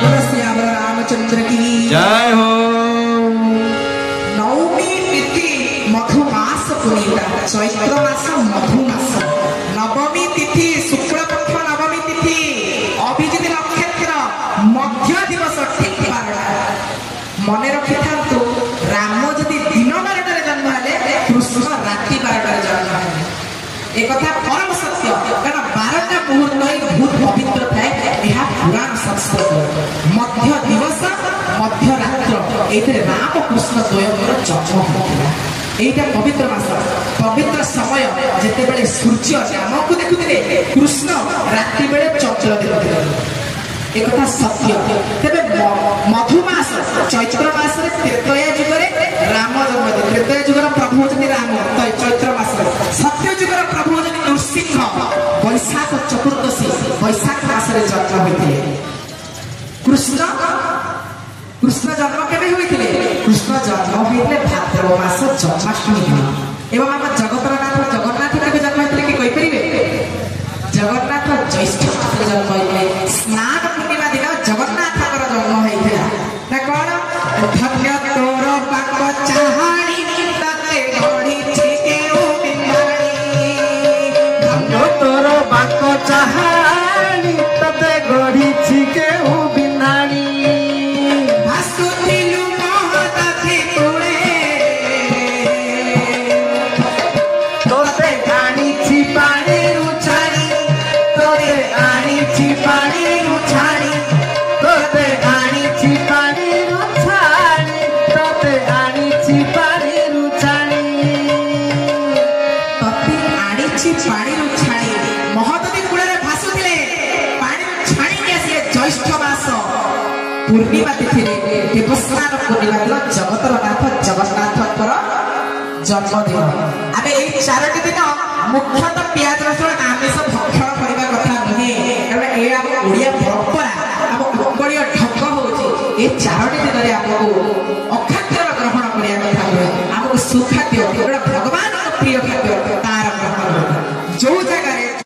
श्याम रामचंद्र की जय हो। नवमी तिथि मधुमास पुनीता चैत्र मास मधुमास नवमी तिथि शुक्ल पक्ष नवमी तिथि अभिजित नक्षत्र मध्य दिवस ठीक 12टा मन रखि थांतु राम जदि दिन 12टार जन्म हेले कृष्ण राति 12टार जन्म हेले एक कथा परम सत्य कारण 12टा मुहूर्त ही बहुत पवित्र थाए यह पुराण संस्कृत मध्य दिवस मध्य रात्र एथे राम कृष्ण द्वयंकर जन्म होता एटा पवित्र मास पवित्र समय जेते बेले सूर्य राम को देखुथिले कृष्ण राति बेले चंद्र देखुथिले एक कथा सत्य तेबे मधुमास चैत्र मास रे त्रेतया युग रे राम जन्म त्रेतया युग रे प्रभु होती राम चैत्र मास रे सत्य युग रे प्रभु होती नृसिंह वैशाख चतुर्दशी वैशाख मास रे जन्म होइथिले कृष्ण जन्म केबे होइथिले कृष्ण जन्म होइथिले भाद्रव मास जन्माष्टमी दिन एवं हम जगन्नाथ केबे जन्म होइथिले कि कहि परिबे जगन्नाथ ज्येष्ठ मास रे जन्म होइथिले स्नान पूर्णिमा दिन जगन्नाथकर जन्म होइथिला ना कोन धन्य तोर पाक चाहाणी तते घड़ी छिके ओ बिंदाणी धन्य तोर पाक चाहाणी तते घड़ी छिके ओ बिंदाणी भासुथिलु महदथि तुळे तोते आनी छि पानी रुछाणी तोते आनी छि पानी रुछाणी तोते आनी छि पानी रुछाणी तोते आनी छि पानी रुछाणी तते आनिछि पानी छाणी महदथि कूଳରେ भासुथिले पानी छाणी के से ज्येष्ठ मास पूर्णिमा तिथि देवस्नान पूर्णिमा दिन जगतर नाथ जगन्नाथଙ୍କର जन्मदिन आमे एई 4टी दिन मुख्यतः प्याज रसुण आमिष भक्षण କରିବା କଥା नहे कारण ए हम ओडिया परंपरा हम उकळीय ढंग होची ए 4टी दिन रे हमको अखाद्य ग्रहण କରିବା କଥା नहे हमको सुखाद्य